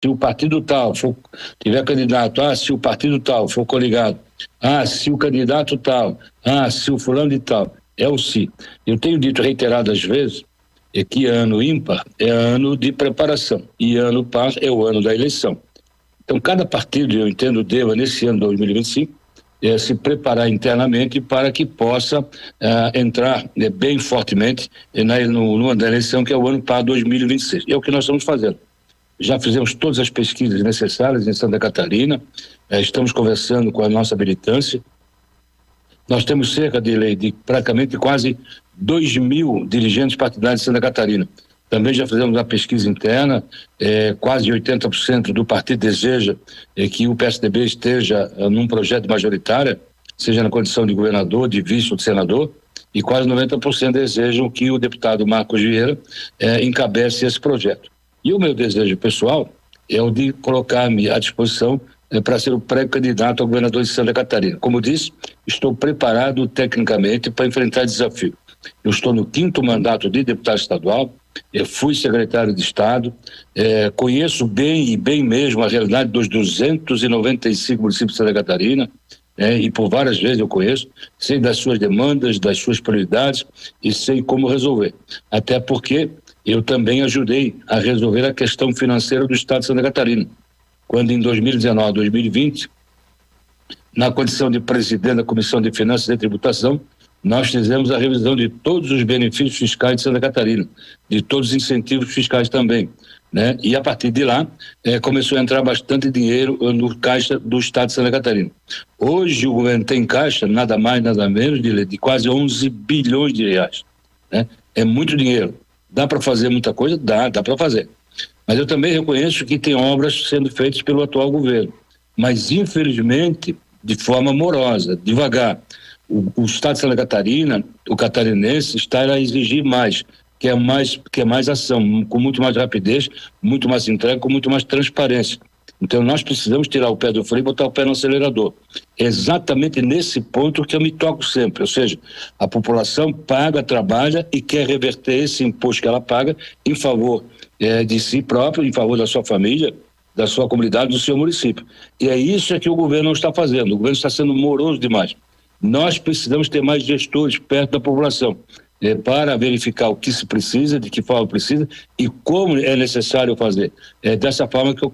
se o partido tal tiver candidato, se o partido tal for coligado, se o candidato tal, se o fulano de tal, é o se. Eu tenho dito reiteradas vezes que ano ímpar é ano de preparação e ano par é o ano da eleição. Então, cada partido, eu entendo, deva, nesse ano de 2025, se preparar internamente para que possa entrar bem fortemente no ano da eleição, que é o ano para 2026. É o que nós estamos fazendo. Já fizemos todas as pesquisas necessárias em Santa Catarina, estamos conversando com a nossa militância. Nós temos cerca de praticamente quase 2.000 dirigentes partidários de Santa Catarina. Também já fizemos uma pesquisa interna, quase 80% do partido deseja que o PSDB esteja num projeto majoritário, seja na condição de governador, de vice ou de senador, e quase 90% desejam que o deputado Marcos Vieira encabece esse projeto. E o meu desejo pessoal é o de colocar-me à disposição para ser o pré-candidato ao governador de Santa Catarina. Como disse, estou preparado tecnicamente para enfrentar desafio. Eu estou no 5º mandato de deputado estadual, fui secretário de Estado, conheço bem e bem mesmo a realidade dos 295 municípios de Santa Catarina, e por várias vezes eu conheço, sei das suas demandas, das suas prioridades e sei como resolver. Até porque eu também ajudei a resolver a questão financeira do Estado de Santa Catarina, quando em 2019, 2020, na condição de presidente da Comissão de Finanças e Tributação, nós fizemos a revisão de todos os benefícios fiscais de Santa Catarina, de todos os incentivos fiscais também, né? E a partir de lá começou a entrar bastante dinheiro no caixa do Estado de Santa Catarina. Hoje o governo tem caixa nada mais, nada menos de quase 11 bilhões de reais, né? É muito dinheiro. Dá para fazer muita coisa? Dá para fazer. Mas eu também reconheço que tem obras sendo feitas pelo atual governo. Mas, infelizmente, de forma morosa, devagar. O Estado de Santa Catarina, o catarinense, está a exigir mais, quer mais ação, com muito mais rapidez, muito mais entrega, com muito mais transparência. Então, nós precisamos tirar o pé do freio e botar o pé no acelerador. É exatamente nesse ponto que eu me toco sempre, ou seja, a população paga, trabalha e quer reverter esse imposto que ela paga em favor de si próprio, em favor da sua família, da sua comunidade, do seu município. E é isso que o governo não está fazendo. O governo está sendo moroso demais. Nós precisamos ter mais gestores perto da população, para verificar o que se precisa, de que forma precisa e como é necessário fazer. É dessa forma que eu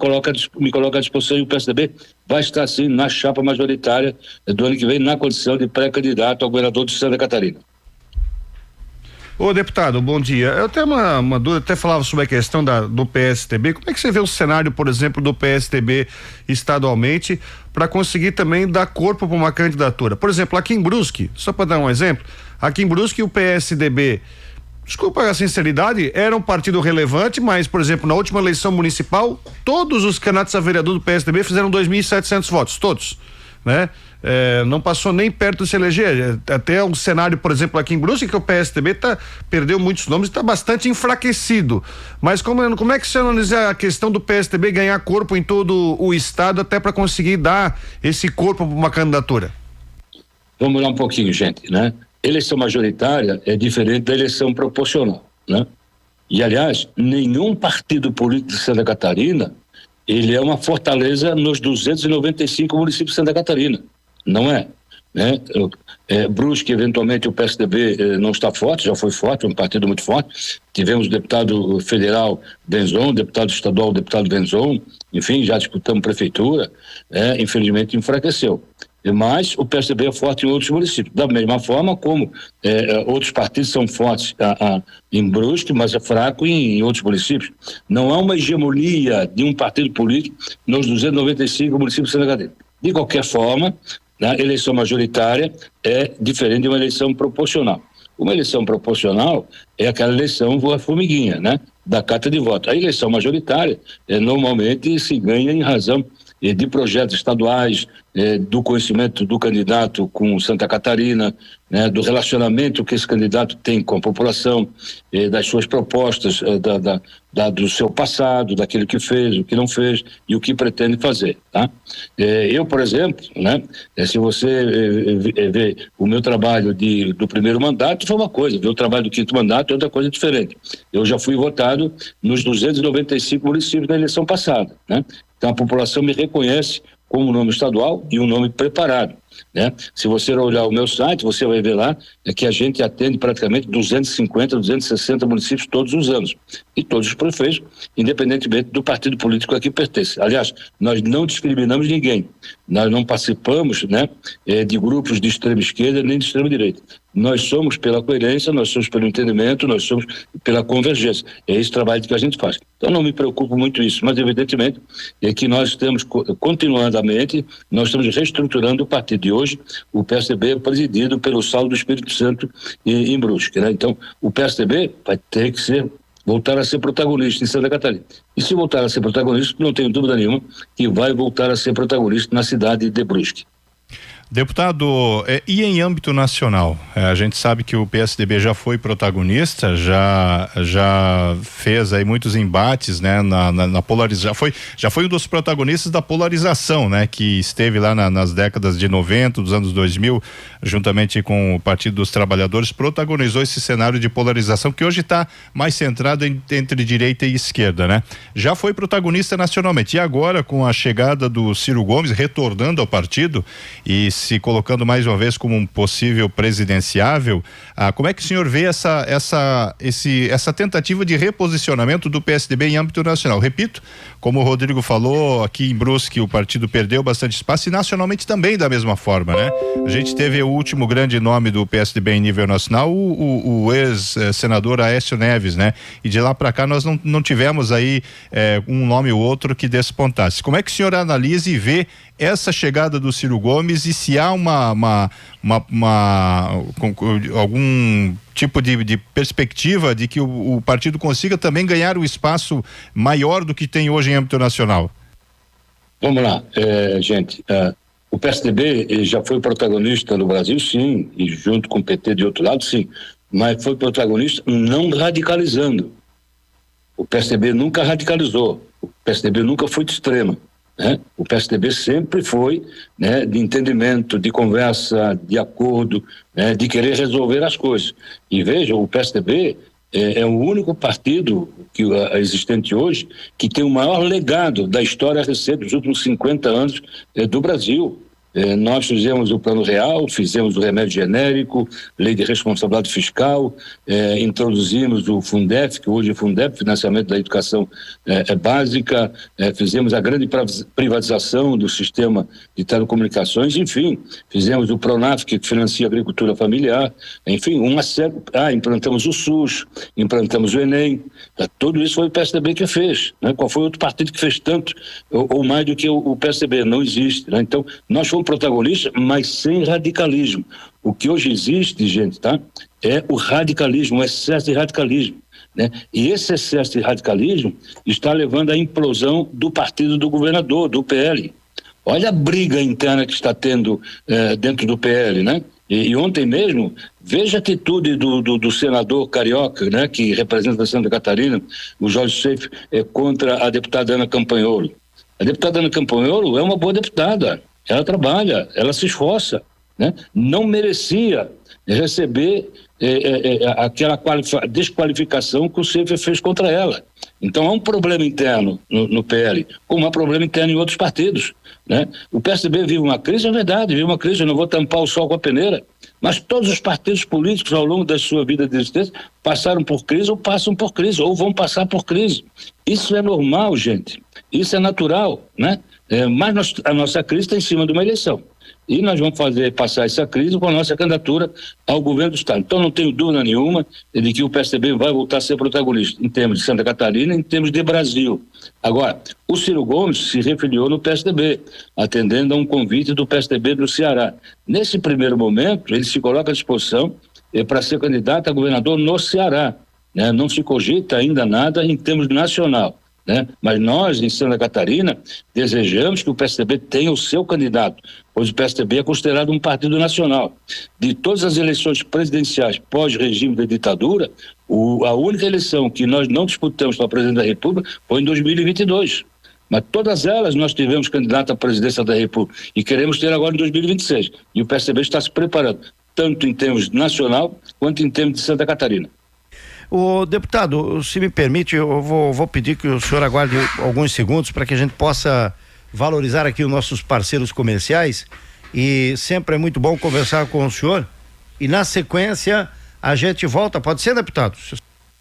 me coloco à disposição, e o PSDB vai estar, sim, na chapa majoritária do ano que vem, na condição de pré-candidato ao governador de Santa Catarina. Ô deputado, bom dia. Eu tenho uma dúvida, até falava sobre a questão do PSDB. Como é que você vê o cenário, por exemplo, do PSDB estadualmente, para conseguir também dar corpo para uma candidatura? Por exemplo, aqui em Brusque, só para dar um exemplo, aqui em Brusque o PSDB, desculpa a sinceridade, era um partido relevante, mas, por exemplo, na última eleição municipal, todos os candidatos a vereador do PSDB fizeram 2.700 votos, todos, né? Não passou nem perto de se eleger. Até um cenário, por exemplo, aqui em Brusque, que o PSDB perdeu muitos nomes e está bastante enfraquecido. Mas como é que você analisa a questão do PSDB ganhar corpo em todo o estado, até para conseguir dar esse corpo para uma candidatura? Vamos lá um pouquinho, gente, né? Eleição majoritária é diferente da eleição proporcional, né? E, aliás, nenhum partido político de Santa Catarina, ele é uma fortaleza nos 295 municípios de Santa Catarina. Não é, né? Brusque, eventualmente, o PSDB não está forte, já foi forte, é um partido muito forte. Tivemos o deputado federal Benzon, deputado estadual deputado Benzon, enfim, já disputamos prefeitura, infelizmente enfraqueceu. Mas o PSDB é forte em outros municípios, da mesma forma como outros partidos são fortes em Brusque, mas é fraco em outros municípios. Não há uma hegemonia de um partido político nos 295 municípios de Santa Catarina. De qualquer forma, a eleição majoritária é diferente de uma eleição proporcional. Uma eleição proporcional é aquela eleição voa formiguinha, né? Da carta de voto. A eleição majoritária normalmente se ganha em razão de projetos estaduais, do conhecimento do candidato com Santa Catarina, né, do relacionamento que esse candidato tem com a população, das suas propostas, do seu passado, daquilo que fez, o que não fez e o que pretende fazer, tá? Eu, por exemplo, né, se você vê o meu trabalho do primeiro mandato, foi uma coisa, ver o trabalho do quinto mandato é outra coisa diferente. Eu já fui votado nos 295 municípios na eleição passada, né? Então a população me reconhece como um nome estadual e um nome preparado, né? Se você olhar o meu site, você vai ver lá que a gente atende praticamente 250, 260 municípios todos os anos. E todos os prefeitos, independentemente do partido político a que pertence. Aliás, nós não discriminamos ninguém. Nós não participamos, né, de grupos de extrema esquerda nem de extrema direita. Nós somos pela coerência, nós somos pelo entendimento, nós somos pela convergência. É esse trabalho que a gente faz. Então não me preocupa muito isso, mas evidentemente é que nós estamos continuadamente, nós estamos reestruturando o partido de hoje. O PSDB é presidido pelo Saulo do Espírito Santo em Brusque, né? Então o PSDB vai ter que voltar a ser protagonista em Santa Catarina. E se voltar a ser protagonista, não tenho dúvida nenhuma que vai voltar a ser protagonista na cidade de Brusque. Deputado, e em âmbito nacional? A gente sabe que o PSDB já foi protagonista, já fez aí muitos embates, né, na polarização, já foi um dos protagonistas da polarização, né, que esteve lá nas décadas de 90, dos anos 2000, juntamente com o Partido dos Trabalhadores, protagonizou esse cenário de polarização que hoje está mais centrado entre direita e esquerda, né? Já foi protagonista nacionalmente, e agora com a chegada do Ciro Gomes retornando ao partido e se colocando mais uma vez como um possível presidenciável, como é que o senhor vê essa tentativa de reposicionamento do PSDB em âmbito nacional? Repito, como o Rodrigo falou, aqui em Brusque o partido perdeu bastante espaço e nacionalmente também da mesma forma, né? A gente teve o último grande nome do PSDB em nível nacional, o ex-senador Aécio Neves, né? E de lá para cá nós não tivemos aí um nome ou outro que despontasse. Como é que o senhor analisa e vê essa chegada do Ciro Gomes e se há algum tipo de perspectiva de que o partido consiga também ganhar um espaço maior do que tem hoje em âmbito nacional? Vamos lá, gente, o PSDB já foi protagonista no Brasil, sim, e junto com o PT de outro lado, sim, mas foi protagonista não radicalizando. O PSDB nunca radicalizou, o PSDB nunca foi de extrema, né? O PSDB sempre foi, né, de entendimento, de conversa, de acordo, né, de querer resolver as coisas. E veja, o PSDB é o único partido existente hoje que tem o maior legado da história recente dos últimos 50 anos do Brasil. Nós fizemos o Plano Real, fizemos o remédio genérico, lei de responsabilidade fiscal, introduzimos o Fundef, que hoje é o Fundef, financiamento da educação básica, fizemos a grande privatização do sistema de telecomunicações, enfim, fizemos o Pronaf, que financia a agricultura familiar, enfim, implantamos o SUS, implantamos o Enem, tudo isso foi o PSDB que fez, né? Qual foi outro partido que fez tanto ou mais do que o PSDB? Não existe, né? Então, nós fomos protagonista, mas sem radicalismo. O que hoje existe, gente, tá? É o radicalismo, o excesso de radicalismo, né? E esse excesso de radicalismo está levando à implosão do partido do governador, do PL. Olha a briga interna que está tendo dentro do PL, né? E ontem mesmo, veja a atitude do senador carioca, né, que representa Santa Catarina, o Jorge Seif, contra a deputada Ana Campanholo. A deputada Ana Campanholo é uma boa deputada. Ela trabalha, ela se esforça, né? Não merecia receber aquela desqualificação que o CEF fez contra ela. Então há um problema interno no PL, como há problema interno em outros partidos, né? O PSDB vive uma crise, é verdade, vive uma crise, eu não vou tampar o sol com a peneira, mas todos os partidos políticos ao longo da sua vida de existência passaram por crise ou passam por crise, ou vão passar por crise. Isso é normal, gente, isso é natural, né? Mas a nossa crise está em cima de uma eleição. E nós vamos passar essa crise com a nossa candidatura ao governo do Estado. Então não tenho dúvida nenhuma de que o PSDB vai voltar a ser protagonista em termos de Santa Catarina, em termos de Brasil. Agora, o Ciro Gomes se referiu no PSDB, atendendo a um convite do PSDB do Ceará. Nesse primeiro momento, ele se coloca à disposição para ser candidato a governador no Ceará, né? Não se cogita ainda nada em termos nacional. né? Mas nós, em Santa Catarina, desejamos que o PSDB tenha o seu candidato, pois o PSDB é considerado um partido nacional. De todas as eleições presidenciais pós-regime da ditadura, a única eleição que nós não disputamos para presidente da República foi em 2022. Mas todas elas nós tivemos candidato à presidência da República e queremos ter agora em 2026. E o PSDB está se preparando, tanto em termos nacional quanto em termos de Santa Catarina. O deputado, se me permite, eu vou pedir que o senhor aguarde alguns segundos para que a gente possa valorizar aqui os nossos parceiros comerciais, e sempre é muito bom conversar com o senhor, e na sequência a gente volta, pode ser, deputado?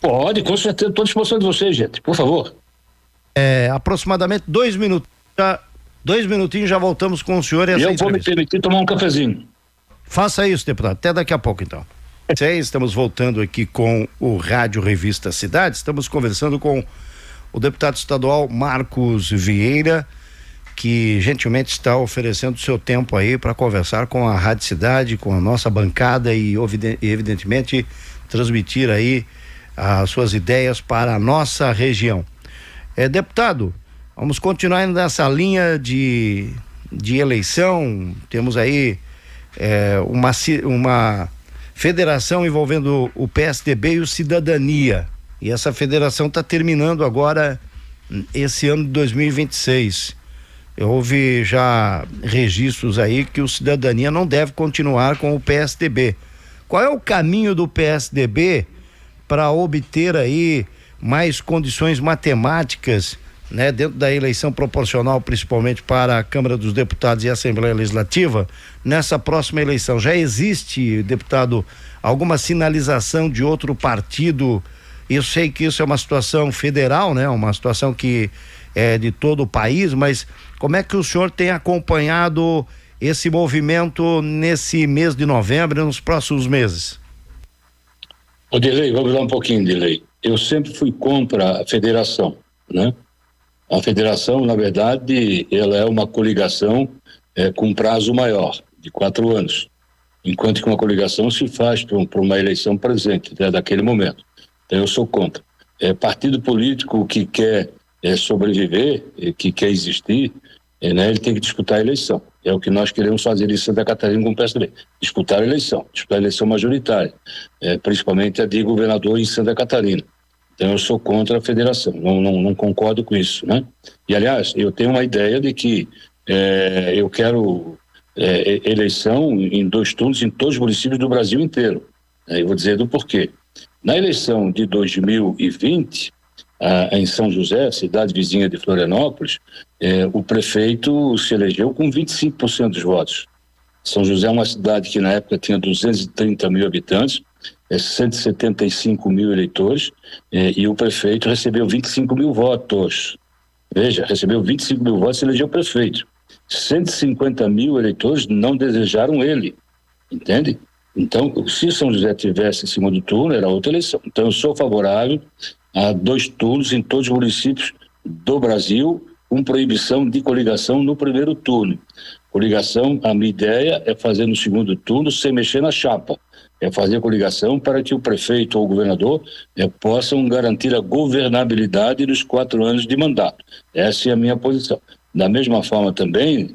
Pode, com certeza, estou à disposição de vocês, gente, por favor. Aproximadamente 2 minutos, 2 minutinhos já voltamos com o senhor. E eu vou me permitir tomar um cafezinho. Faça isso, deputado, até daqui a pouco então. Estamos voltando aqui com o Rádio Revista Cidade. Estamos conversando com o deputado estadual Marcos Vieira, que gentilmente está oferecendo seu tempo aí para conversar com a Rádio Cidade, com a nossa bancada e evidentemente transmitir aí as suas ideias para a nossa região. Deputado, vamos continuar nessa linha de eleição. Temos aí uma federação envolvendo o PSDB e o Cidadania, e essa federação está terminando agora esse ano de 2026. Houve já registros aí que o Cidadania não deve continuar com o PSDB. Qual é o caminho do PSDB para obter aí mais condições matemáticas, né, dentro da eleição proporcional, principalmente para a Câmara dos Deputados e a Assembleia Legislativa, nessa próxima eleição? Já existe, deputado, alguma sinalização de outro partido? Eu sei que isso é uma situação federal, né, uma situação que é de todo o país, mas como é que o senhor tem acompanhado esse movimento nesse mês de novembro e nos próximos meses? Dirley, vamos lá um pouquinho, Dirley. Eu sempre fui contra a federação, né? A federação, na verdade, ela é uma coligação com prazo maior, de 4 anos, enquanto que uma coligação se faz para uma eleição presente, né, daquele momento. Então eu sou contra. Partido político que quer sobreviver, que quer existir, né, ele tem que disputar a eleição. É o que nós queremos fazer em Santa Catarina com o PSDB. Disputar a eleição majoritária, principalmente a de governador em Santa Catarina. Então eu sou contra a federação, não concordo com isso, né? E aliás, eu tenho uma ideia de que eu quero eleição em 2 turnos em todos os municípios do Brasil inteiro. Eu vou dizer do porquê. Na eleição de 2020, em São José, cidade vizinha de Florianópolis, o prefeito se elegeu com 25% dos votos. São José é uma cidade que na época tinha 230 mil habitantes, 175 mil eleitores, e o prefeito recebeu 25 mil votos. Veja, recebeu 25 mil votos e elegeu o prefeito. 150 mil eleitores não desejaram ele, entende? Então, se São José tivesse segundo turno, era outra eleição. Então, eu sou favorável a 2 turnos em todos os municípios do Brasil, com proibição de coligação no primeiro turno. Coligação, a minha ideia é fazer no segundo turno sem mexer na chapa. É fazer coligação para que o prefeito ou o governador possam garantir a governabilidade dos 4 anos de mandato. Essa é a minha posição. Da mesma forma também,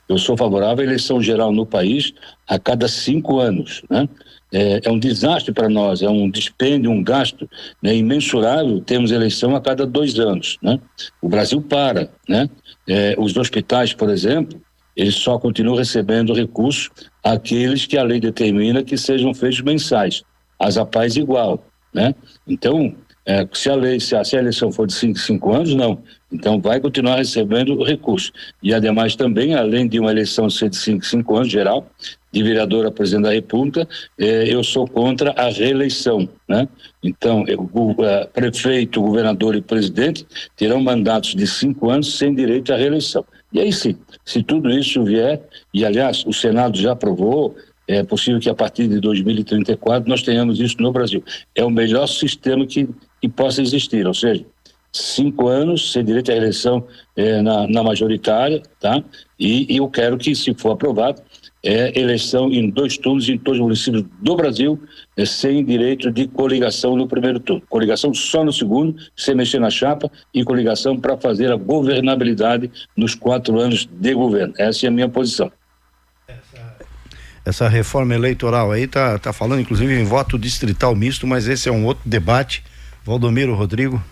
eu sou favorável à eleição geral no país a cada 5 anos, né? É um desastre para nós, é um dispêndio, um gasto, né, imensurável. Temos eleição a cada 2 anos, né? O Brasil para, né? Os hospitais, por exemplo, eles só continuam recebendo recursos aqueles que a lei determina que sejam feitos mensais. As APAES igual, né? Então, se a eleição for de 5 anos, não. Então vai continuar recebendo recursos. E ademais também, além de uma eleição ser de 5 anos geral, de vereador a presidente da República, eu sou contra a reeleição, né? Então, o prefeito, governador e presidente terão mandatos de 5 anos sem direito à reeleição. E aí sim, se tudo isso vier, e aliás, o Senado já aprovou, é possível que a partir de 2034 nós tenhamos isso no Brasil. É o melhor sistema que possa existir, ou seja, 5 anos, sem direito à reeleição na majoritária, tá? E eu quero que, se for aprovado, eleição em 2 turnos em todos os municípios do Brasil, sem direito de coligação no primeiro turno. Coligação só no segundo, sem mexer na chapa, e coligação para fazer a governabilidade nos 4 anos de governo. Essa é a minha posição. Essa reforma eleitoral aí tá falando inclusive em voto distrital misto, mas esse é um outro debate. Valdomiro, Rodrigo.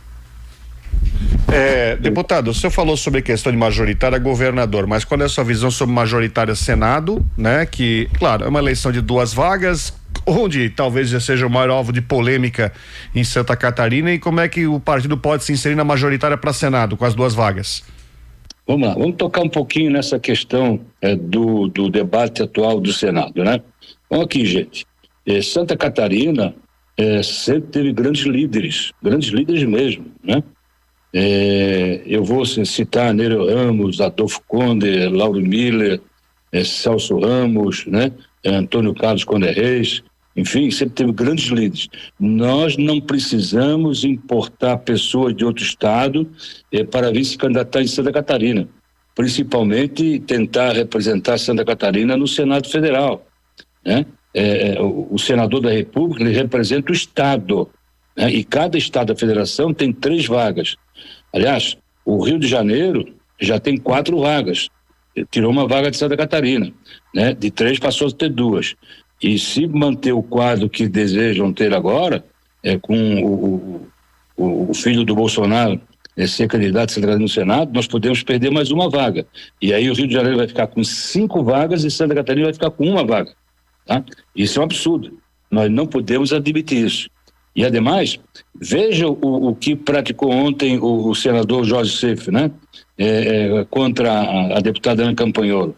Deputado, o senhor falou sobre a questão de majoritária governador, mas qual é a sua visão sobre majoritária Senado, né? Que, claro, é uma eleição de 2 vagas, onde talvez já seja o maior alvo de polêmica em Santa Catarina, e como é que o partido pode se inserir na majoritária para Senado com as 2 vagas? Vamos lá, vamos tocar um pouquinho nessa questão do debate atual do Senado, né? Vamos aqui, gente. Santa Catarina sempre teve grandes líderes mesmo, né? Eu vou citar Nero Ramos, Adolfo Conde, Lauro Miller, Celso Ramos, né? Antônio Carlos Conde Reis, enfim, sempre teve grandes líderes. Nós não precisamos importar pessoas de outro estado para vir se candidatar em Santa Catarina, principalmente tentar representar Santa Catarina no Senado Federal, né? O senador da República, ele representa o estado, né? E cada estado da federação tem 3 vagas. Aliás, o Rio de Janeiro já tem 4 vagas, tirou uma vaga de Santa Catarina, né? De 3 passou a ter 2. E se manter o quadro que desejam ter agora, com o filho do Bolsonaro ser candidato a Santa Catarina no Senado, nós podemos perder mais uma vaga. E aí o Rio de Janeiro vai ficar com 5 vagas e Santa Catarina vai ficar com 1 vaga. Tá? Isso é um absurdo. Nós não podemos admitir isso. E, ademais, veja o que praticou ontem o senador Jorge Seif, né? Contra a deputada Ana Campanholo.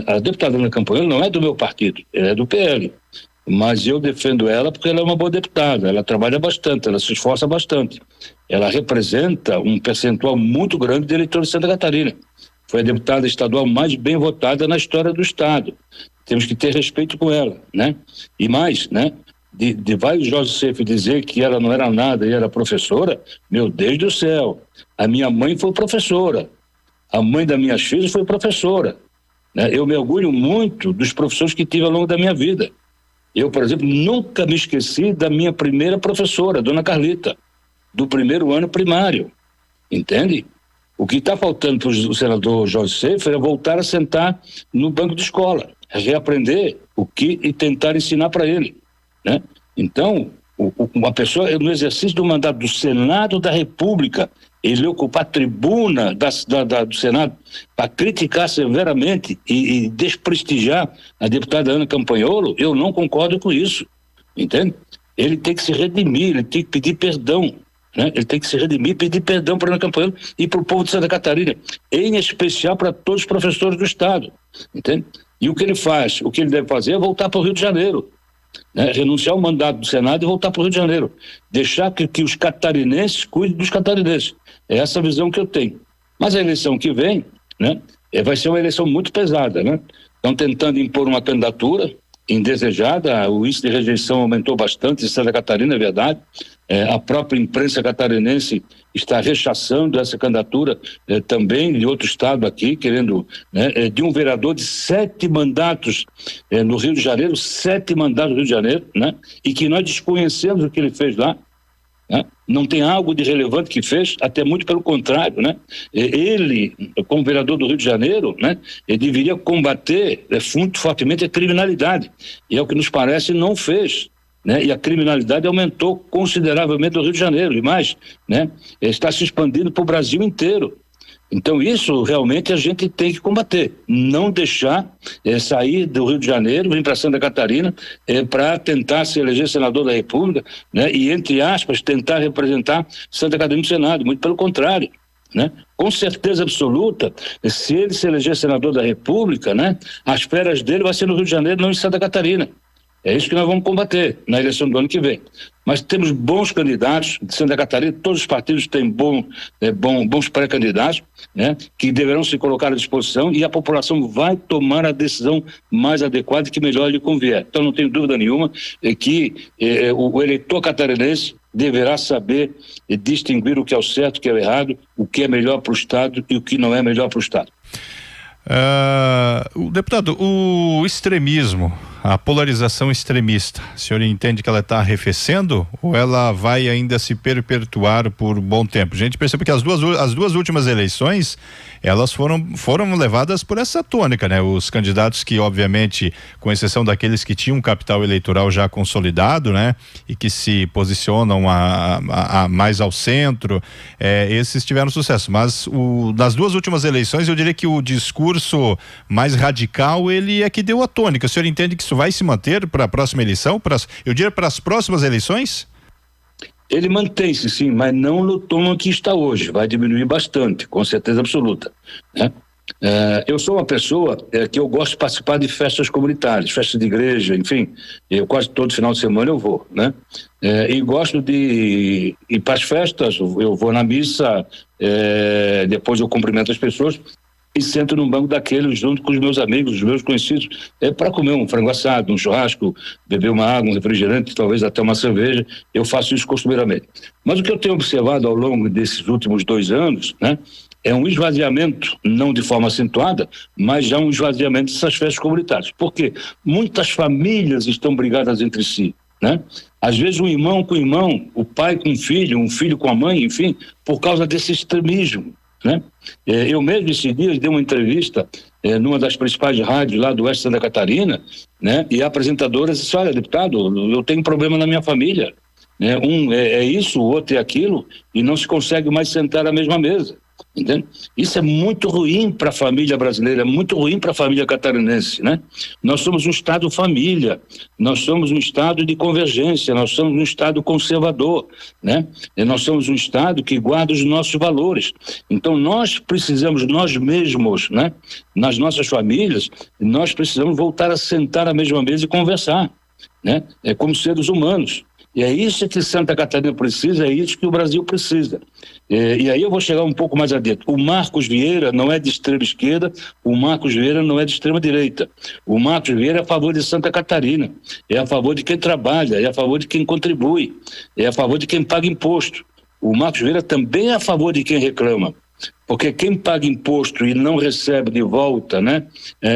A deputada Ana Campanholo não é do meu partido, ela é do PL. Mas eu defendo ela porque ela é uma boa deputada, ela trabalha bastante, ela se esforça bastante. Ela representa um percentual muito grande de eleitores de Santa Catarina. Foi a deputada estadual mais bem votada na história do estado. Temos que ter respeito com ela, né? E mais, né? Vai o Jorge Seif dizer que ela não era nada e era professora, meu Deus do céu, a minha mãe foi professora, a mãe das minhas filhas foi professora, né? Eu me orgulho muito dos professores que tive ao longo da minha vida. Eu, por exemplo, nunca me esqueci da minha primeira professora, Dona Carlita, do primeiro ano primário, entende? O que está faltando para o senador Jorge Seif é voltar a sentar no banco de escola, reaprender e tentar ensinar para ele, né? Então, uma pessoa, no exercício do mandato do Senado da República, ele ocupar a tribuna do Senado para criticar severamente e desprestigiar a deputada Ana Campanholo, eu não concordo com isso, entende? Ele tem que se redimir, ele tem que pedir perdão, né? Ele tem que se redimir e pedir perdão para Ana Campanholo e para o povo de Santa Catarina, em especial para todos os professores do estado, entende? E o que ele faz, o que ele deve fazer é voltar para o Rio de Janeiro, né? Renunciar ao mandato do Senado e voltar para o Rio de Janeiro, deixar que os catarinenses cuidem dos catarinenses. É essa a visão que eu tenho. Mas a eleição que vem, né, vai ser uma eleição muito pesada, né? Estão tentando impor uma candidatura indesejada, o índice de rejeição aumentou bastante em Santa Catarina, é verdade. A própria imprensa catarinense está rechaçando essa candidatura também de outro estado aqui, querendo, né, de um vereador de 7 mandatos no Rio de Janeiro, 7 mandatos no Rio de Janeiro, né? E que nós desconhecemos o que ele fez lá, né? Não tem algo de relevante que fez, até muito pelo contrário, né? Ele, como vereador do Rio de Janeiro, né, ele deveria combater muito fortemente a criminalidade, e é o que nos parece não fez, né? E a criminalidade aumentou consideravelmente no Rio de Janeiro, e mais, né? Está se expandindo para o Brasil inteiro. Então isso realmente a gente tem que combater, não deixar sair do Rio de Janeiro, vir para Santa Catarina para tentar se eleger senador da República, né? E, entre aspas, tentar representar Santa Catarina no Senado, muito pelo contrário, né? Com certeza absoluta, se ele se eleger senador da República, né, as férias dele vai ser no Rio de Janeiro, não em Santa Catarina. É isso que nós vamos combater na eleição do ano que vem. Mas temos bons candidatos de Santa Catarina, todos os partidos têm bons pré-candidatos, né, que deverão se colocar à disposição, e a população vai tomar a decisão mais adequada e que melhor lhe convier. Então não tenho dúvida nenhuma que o eleitor catarinense deverá saber distinguir o que é o certo, o que é o errado, o que é melhor para o Estado e o que não é melhor para o Estado. O deputado, o extremismo, a polarização extremista, o senhor entende que ela está arrefecendo ou ela vai ainda se perpetuar por bom tempo? A gente percebe que as duas últimas eleições, elas foram levadas por essa tônica, né? Os candidatos que, obviamente, com exceção daqueles que tinham um capital eleitoral já consolidado, né? E que se posicionam mais ao centro, esses tiveram sucesso, mas nas duas últimas eleições eu diria que o discurso mais radical, ele é que deu a tônica. O senhor entende que isso vai se manter para a próxima eleição? Eu diria para as próximas eleições? Ele mantém-se, sim, mas não no tom que está hoje. Vai diminuir bastante, com certeza absoluta, né? Eu sou uma pessoa que eu gosto de participar de festas comunitárias, festas de igreja, enfim, eu quase todo final de semana eu vou, né? E gosto de ir para as festas, eu vou na missa, depois eu cumprimento as pessoas e sento num banco daqueles junto com os meus amigos, os meus conhecidos, para comer um frango assado, um churrasco, beber uma água, um refrigerante, talvez até uma cerveja. Eu faço isso costumeiramente. Mas o que eu tenho observado ao longo desses últimos 2 anos, né, é um esvaziamento, não de forma acentuada, mas já um esvaziamento dessas festas comunitárias. Porque muitas famílias estão brigadas entre si, né? Às vezes um irmão com o irmão, o pai com o filho, um filho com a mãe, enfim, por causa desse extremismo, né? Eu mesmo esses dias dei uma entrevista numa das principais rádios lá do oeste de Santa Catarina, né? E a apresentadora disse: olha, deputado, eu tenho um problema na minha família, né? Um é isso, o outro é aquilo, e não se consegue mais sentar à mesma mesa, entende? Isso é muito ruim para a família brasileira, é muito ruim para a família catarinense, né? Nós somos um Estado família, nós somos um Estado de convergência, nós somos um Estado conservador, né? E nós somos um Estado que guarda os nossos valores. Então nós precisamos, nós mesmos, né? Nas nossas famílias, nós precisamos voltar a sentar à mesma mesa e conversar, né? Como seres humanos. E é isso que Santa Catarina precisa, é isso que o Brasil precisa. E aí eu vou chegar um pouco mais adentro. O Marcos Vieira não é de extrema esquerda, o Marcos Vieira não é de extrema direita. O Marcos Vieira é a favor de Santa Catarina, é a favor de quem trabalha, é a favor de quem contribui, é a favor de quem paga imposto. O Marcos Vieira também é a favor de quem reclama. Porque quem paga imposto e não recebe de volta, né,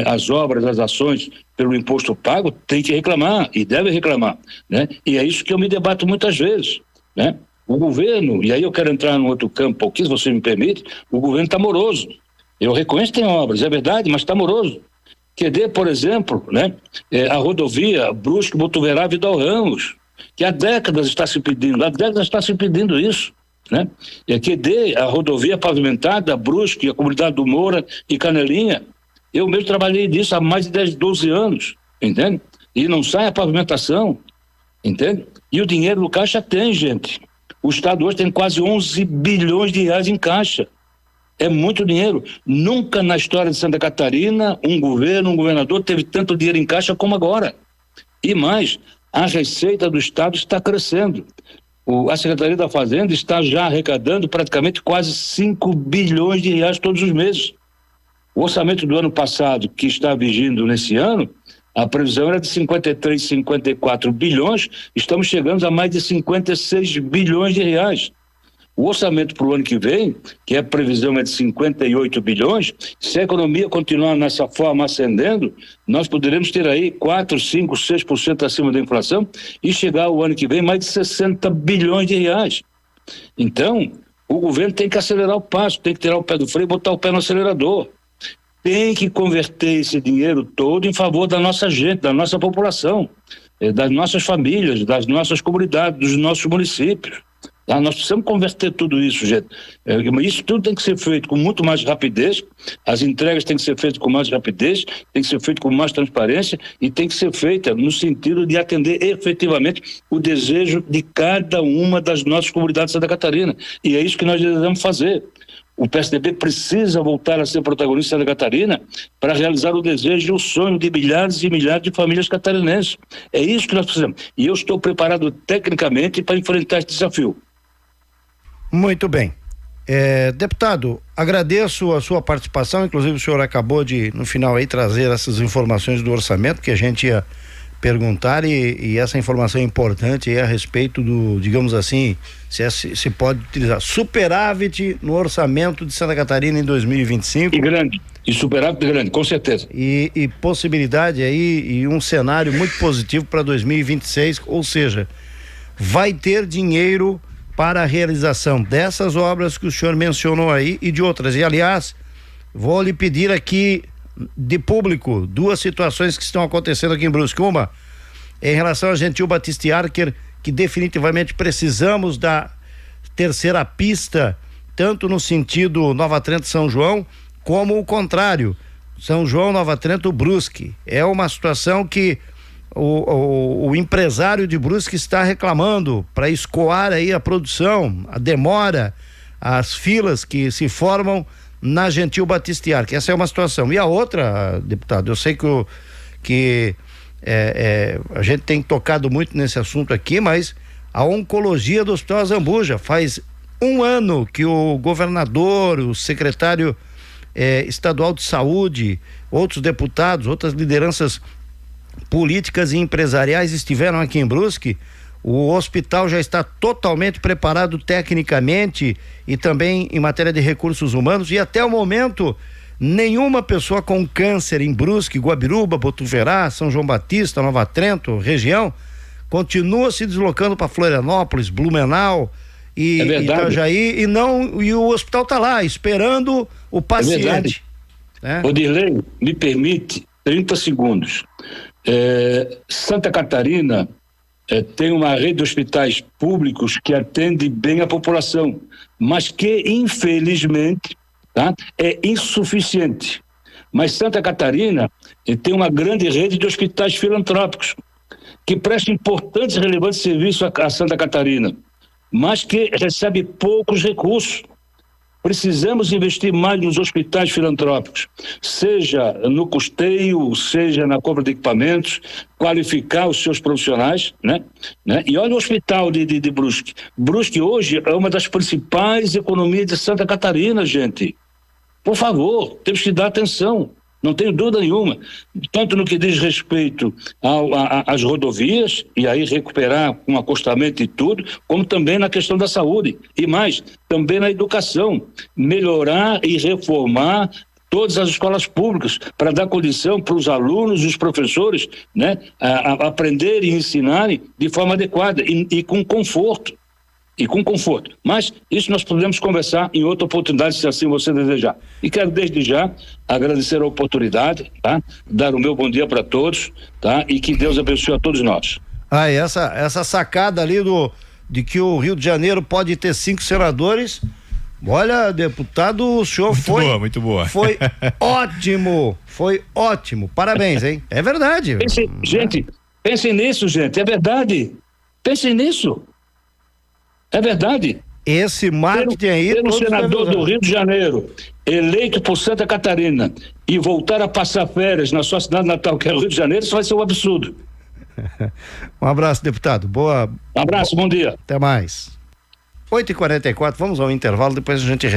as obras, as ações pelo imposto pago, tem que reclamar e deve reclamar, né? E é isso que eu me debato muitas vezes, né? O governo, e aí eu quero entrar num outro campo aqui, se você me permite, o governo está moroso. Eu reconheço que tem obras, é verdade, mas está moroso. QD, por exemplo, né, a rodovia Brusque-Botuverá-Vidal Ramos, que há décadas está se pedindo isso, né? E aqui a rodovia pavimentada, Brusque, a comunidade do Moura e Canelinha, eu mesmo trabalhei nisso há mais de 10, 12 anos, entende? E não sai a pavimentação, entende? E o dinheiro no caixa tem, gente. O Estado hoje tem quase 11 bilhões de reais em caixa. É muito dinheiro. Nunca na história de Santa Catarina um governador teve tanto dinheiro em caixa como agora. E mais, a receita do Estado está crescendo. A Secretaria da Fazenda está já arrecadando praticamente quase 5 bilhões de reais todos os meses. O orçamento do ano passado, que está vigindo nesse ano, a previsão era de 53, 54 bilhões, estamos chegando a mais de 56 bilhões de reais. O orçamento para o ano que vem, que a previsão é de 58 bilhões, se a economia continuar nessa forma ascendendo, nós poderemos ter aí 4, 5, 6% acima da inflação e chegar ao ano que vem mais de 60 bilhões de reais. Então, o governo tem que acelerar o passo, tem que tirar o pé do freio e botar o pé no acelerador. Tem que converter esse dinheiro todo em favor da nossa gente, da nossa população, das nossas famílias, das nossas comunidades, dos nossos municípios. Nós precisamos converter tudo isso, gente. Isso tudo tem que ser feito com muito mais rapidez, as entregas têm que ser feitas com mais rapidez, tem que ser feito com mais transparência e tem que ser feita no sentido de atender efetivamente o desejo de cada uma das nossas comunidades de Santa Catarina. E é isso que nós devemos fazer. O PSDB precisa voltar a ser protagonista da Catarina para realizar o desejo e o sonho de milhares e milhares de famílias catarinenses. É isso que nós precisamos. E eu estou preparado tecnicamente para enfrentar esse desafio. Muito bem. Deputado, agradeço a sua participação, inclusive o senhor acabou de, no final aí, trazer essas informações do orçamento que a gente ia perguntar e essa informação é importante é a respeito do, digamos assim, se pode utilizar superávit no orçamento de Santa Catarina em 2025. E grande, e superávit grande, com certeza. E possibilidade aí e um cenário muito positivo para 2026, ou seja, vai ter dinheiro para a realização dessas obras que o senhor mencionou aí e de outras. E aliás, vou lhe pedir aqui de público 2 situações que estão acontecendo aqui em Brusque. Uma, em relação a Gentil Batista e Archer, que definitivamente precisamos da terceira pista, tanto no sentido Nova Trento-São João, como o contrário, São João, Nova Trento, Brusque. É uma situação que o empresário de Brusque está reclamando para escoar aí a produção, a demora, as filas que se formam na Gentil Batista e Archer. Essa é uma situação. E a outra, deputado, eu sei que a gente tem tocado muito nesse assunto aqui, mas a oncologia do Hospital Azambuja, faz 1 ano que o governador, o secretário estadual de saúde, outros deputados, outras lideranças políticas e empresariais estiveram aqui em Brusque. O hospital já está totalmente preparado tecnicamente e também em matéria de recursos humanos, e até o momento nenhuma pessoa com câncer em Brusque, Guabiruba, Botuverá, São João Batista, Nova Trento, região, continua se deslocando para Florianópolis, Blumenau e Itajaí, e o hospital está lá esperando o paciente. Odirley, me permite 30 segundos. Santa Catarina tem uma rede de hospitais públicos que atende bem a população, mas que infelizmente é insuficiente. Mas Santa Catarina tem uma grande rede de hospitais filantrópicos que prestam importantes e relevantes serviços a Santa Catarina, mas que recebe poucos recursos. Precisamos investir mais nos hospitais filantrópicos, seja no custeio, seja na compra de equipamentos, qualificar os seus profissionais, né? E olha o hospital de Brusque. Brusque hoje é uma das principais economias de Santa Catarina, gente. Por favor, temos que dar atenção. Não tenho dúvida nenhuma, tanto no que diz respeito às rodovias, e aí recuperar com acostamento e tudo, como também na questão da saúde, e mais, também na educação, melhorar e reformar todas as escolas públicas, para dar condição para os alunos e os professores, né, a aprenderem e ensinarem de forma adequada e com conforto. Mas isso nós podemos conversar em outra oportunidade, se assim você desejar. E quero desde já agradecer a oportunidade, dar o meu bom dia para todos, e que Deus abençoe a todos nós. Essa sacada ali de que o Rio de Janeiro pode ter 5 senadores, olha, deputado, o senhor muito boa. Foi ótimo, parabéns, hein? É verdade. Pensem nisso, gente, é verdade. Pensem nisso. É verdade. Esse marketing aí... Pelo senador do Rio de Janeiro, eleito por Santa Catarina, e voltar a passar férias na sua cidade natal, que é o Rio de Janeiro, isso vai ser um absurdo. Um abraço, deputado. Um abraço, bom dia. Até mais. 8h44, vamos ao intervalo, depois a gente